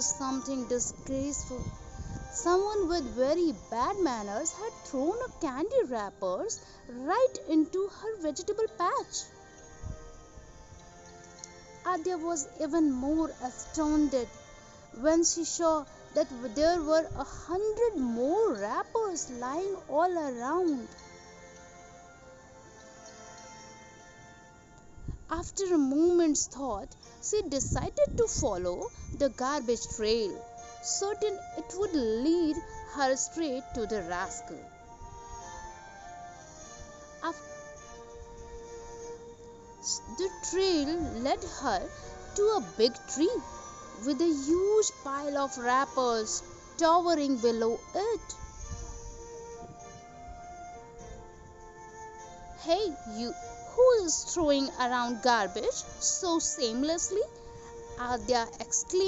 something disgraceful. Someone with very bad manners had thrown a candy wrappers right into her vegetable patch. Adya was even more astounded when she saw that there were 100 more wrappers lying all around. After a moment's thought, she decided to follow the garbage trail, certain it would lead her straight to the rascal. The trail led her to a big tree with a huge pile of wrappers towering below it. "Hey, you, who is throwing around garbage so shamelessly?" Adya exclaimed.